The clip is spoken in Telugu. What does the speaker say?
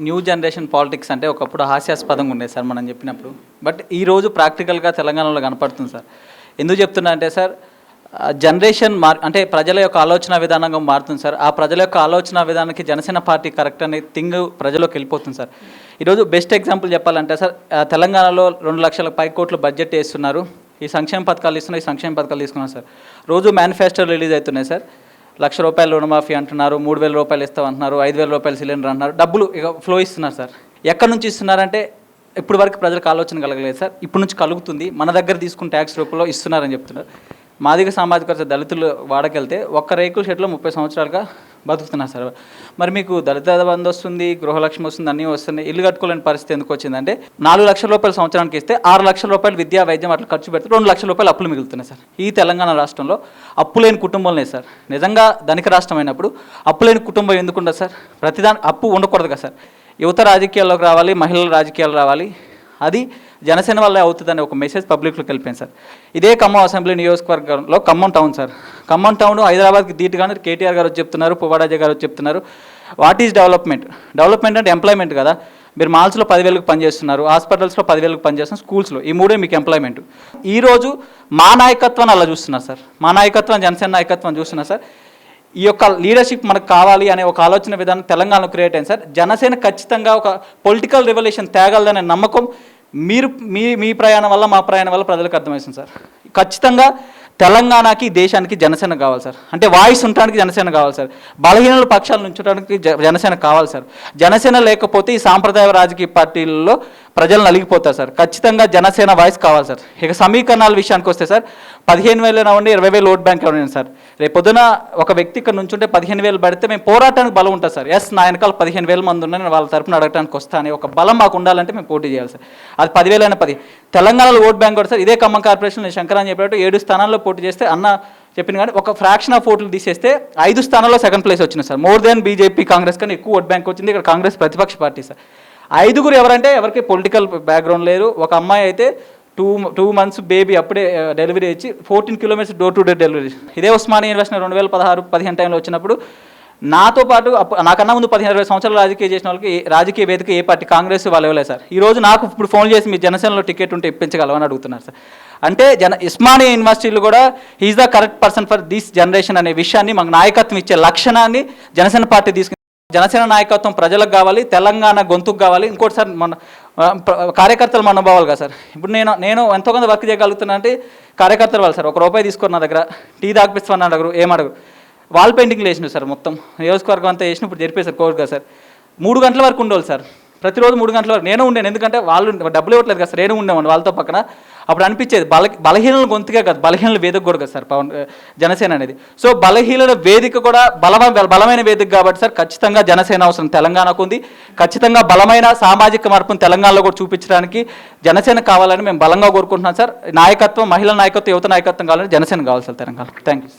న్యూ జనరేషన్ పాలిటిక్స్ అంటే ఒకప్పుడు హాస్యాస్పదంగా ఉండేది సార్ మనం చెప్పినప్పుడు. బట్ ఈరోజు ప్రాక్టికల్గా తెలంగాణలో కనపడుతుంది సార్. ఎందుకు చెప్తున్నా అంటే సార్, జనరేషన్ అంటే ప్రజల యొక్క ఆలోచన విధానంగా మారుతుంది సార్. ఆ ప్రజల యొక్క ఆలోచన విధానానికి జనసేన పార్టీ కరెక్ట్ అనే థింగ్ ప్రజలోకి వెళ్ళిపోతుంది సార్. ఈరోజు బెస్ట్ ఎగ్జాంపుల్ చెప్పాలంటే సార్, తెలంగాణలో 2 లక్షల కోట్ల బడ్జెట్ వేస్తున్నారు. ఈ సంక్షేమ పథకాలు ఇస్తున్నారు, ఈ సంక్షేమ పథకాలు తీసుకున్నారు సార్. రోజు మేనిఫెస్టోలు రిలీజ్ అవుతున్నాయి సార్. ₹1,00,000 రుణమాఫీ అంటున్నారు, ₹3,000 ఇస్తామంటున్నారు, ₹5,000 సిలిండర్ అంటున్నారు. డబ్బులు ఇక ఫ్లో ఇస్తున్నారు సార్. ఎక్కడి నుంచి ఇస్తున్నారంటే ఇప్పుడు వరకు ప్రజలకు ఆలోచన కలగలేదు సార్. ఇప్పుడు నుంచి కలుగుతుంది. మన దగ్గర తీసుకుని ట్యాక్స్ రూపంలో ఇస్తున్నారని చెప్తున్నారు. మాదిగ సామాజిక వర్గ దళితులు వాడకెళ్తే ఒక్క రేకుల షెడ్లో 30 సంవత్సరాలుగా బతుకుతున్నారు సార్. మరి మీకు దళిత బంధు వస్తుంది, గృహలక్ష్మి వస్తుంది, అన్నీ వస్తున్నాయి. ఇల్లు కట్టుకోలేని పరిస్థితి ఎందుకు వచ్చిందంటే ₹4,00,000 సంవత్సరానికి ఇస్తే ₹6,00,000 విద్యా వైద్యం అట్లా ఖర్చు పెడితే ₹2,00,000 అప్పులు మిగులుతున్నాయి సార్. ఈ తెలంగాణ రాష్ట్రంలో అప్పులేని కుటుంబం లేదు సార్. నిజంగా ధనిక రాష్ట్రం అయినప్పుడు అప్పులేని కుటుంబం ఎందుకు ఉండదు సార్? ప్రతిదాని అప్పు ఉండకూడదు కదా సార్. యువత రాజకీయాల్లోకి రావాలి, మహిళల రాజకీయాలు రావాలి. అది జనసేన వల్లే అవుతుందని ఒక మెసేజ్ పబ్లిక్లోకి వెళ్ళిపోయింది సార్. ఇదే ఖమ్మం అసెంబ్లీ నియోజకవర్గంలో Khammam town sir. Khammam town హైదరాబాద్కి ధీటుగానే కేటీఆర్ గారు చెప్తున్నారు, పువ్వారాజా గారు చెప్తున్నారు. What is development? డెవలప్మెంట్ అంటే ఎంప్లాయ్మెంట్ కదా. మీరు మాల్స్లో 10,000కి పనిచేస్తున్నారు, హాస్పిటల్స్లో 10,000కి పనిచేస్తున్నారు, స్కూల్స్లో ఈ మూడే మీకు ఎంప్లాయ్మెంట్. ఈరోజు మా నాయకత్వాన్ని అలా చూస్తున్నారు సార్. మా నాయకత్వం, జనసేన నాయకత్వం చూస్తున్నారు సార్. ఈ యొక్క లీడర్షిప్ మనకు కావాలి అనే ఒక ఆలోచన విధానం తెలంగాణలో క్రియేట్ అయింది సార్. జనసేన ఖచ్చితంగా ఒక పొలిటికల్ రెవల్యూషన్ తేగలదనే నమ్మకం మీ ప్రయాణం వల్ల, మా ప్రయాణం వల్ల ప్రజలకు అర్థమవుతుంది సార్. ఖచ్చితంగా తెలంగాణకి, దేశానికి జనసేన కావాలి సార్. అంటే వాయిస్ ఉండడానికి జనసేన కావాలి సార్. బలహీనల పక్షాల నుంచడానికి జనసేన కావాలి సార్. జనసేన లేకపోతే ఈ సాంప్రదాయ రాజకీయ పార్టీలలో ప్రజలు నలిగిపోతారు సార్. ఖచ్చితంగా జనసేన వాయిస్ కావాలి సార్. ఇక సమీకరణాల విషయానికి వస్తే సార్, 15,000 అవ్వండి, 20,000 ఓట్ బ్యాంక్ అవ్వండి సార్. రేపు పొద్దున ఒక వ్యక్తి ఇక్కడ నుంచుంటే 15,000 పడితే మేము పోరాటానికి బలం ఉంటుంది సార్. నా వెనకాల 15,000 మంది ఉన్నా నేను వాళ్ళ తరపున అడగడానికి వస్తా అనే ఒక బలం మాకు ఉండాలంటే మేము పోటీ చేయాలి సార్. అది 10,000 అయినా 10. తెలంగాణలో ఓట్ బ్యాంక్ కూడా సార్. ఇదే ఖమ్మం కార్పొరేషన్ శంకరాన్ని చెప్పినట్టు 7 స్థానాల్లో పోటీ చేస్తే అన్న చెప్పిన కానీ ఒక ఫ్రాక్షన్ ఆఫ్ ఓట్లు తీసేస్తే 5 స్థానాల్లో సెకండ్ ప్లేస్ వచ్చింది sir. More than BJP, Congress కానీ ఎక్కువ ఓట్ బ్యాంక్ వచ్చింది. ఇక్కడ కాంగ్రెస్ ప్రతిపక్ష పార్టీ సార్. 5గురు ఎవరంటే ఎవరికి పొలిటికల్ బ్యాక్గ్రౌండ్ లేరు. ఒక అమ్మాయి అయితే 2 months బేబీ అప్పుడే డెలివరీ ఇచ్చి 14 kilometers door to door delivery. ఇదే ఉస్మానియా యూనివర్సిటీ 2016-15 టైంలో వచ్చినప్పుడు నాతో పాటు నాకన్నా ముందు 15-20 సంవత్సరాలు రాజకీయ చేసిన వాళ్ళకి రాజకీయ వేదిక ఏ పార్టీ, కాంగ్రెస్ వాళ్ళు ఇవ్వలేదు సార్. ఈరోజు నాకు ఇప్పుడు ఫోన్ చేసి మీ జనసేనలో టికెట్ ఉంటే ఇప్పించగలవని అడుగుతున్నారు సార్. అంటే ఉస్మానియా యూనివర్సిటీలు కూడా is the correct person for this generation అనే విషయాన్ని, మాకు నాయకత్వం ఇచ్చే లక్షణాన్ని జనసేన పార్టీ తీసుకుని, జనసేన నాయకత్వం ప్రజలకు కావాలి, తెలంగాణ గొంతుకు కావాలి. ఇంకోటి సార్, మన కార్యకర్తల మనోభావాలు కదా సార్. ఇప్పుడు నేను ఎంతో కొంత వర్క్ చేయగలుగుతున్నా అంటే కార్యకర్తలు వాళ్ళు సార్. ₹1 తీసుకొని నా దగ్గర టీ తాగిపిస్తామని అడగరు, ఏమడగరు. వాల్ పెయింటింగ్లు వేసినారు సార్. మొత్తం నియోజకవర్గం అంతా వేసిన ఇప్పుడు జరిపేశారు కోర్టు కదా సార్. 3 గంటల వరకు ఉండేవాళ్ళు సార్. ప్రతిరోజు 3 గంటల వరకు నేను ఉండేను. ఎందుకంటే వాళ్ళు డబ్బులు ఇవ్వట్లేదు కదా సార్. నేను ఉండేవాడిని వాళ్ళతో పక్కన. అప్పుడు అనిపించేది బలహీనల గొంతుగా కాదు, బలహీనల వేదిక కూడా కదా సార్ జనసేన అనేది. సో బలహీనల వేదిక కూడా బలమైన వేదిక కాబట్టి సార్ ఖచ్చితంగా జనసేన అవసరం తెలంగాణకు ఉంది. ఖచ్చితంగా బలమైన సామాజిక మార్పును తెలంగాణలో కూడా చూపించడానికి జనసేన కావాలని మేము బలంగా కోరుకుంటున్నాం సార్. నాయకత్వం, మహిళల నాయకత్వం, యువత నాయకత్వం కావాలని జనసేన కావాలి సార్ తెలంగాణ. Thank you.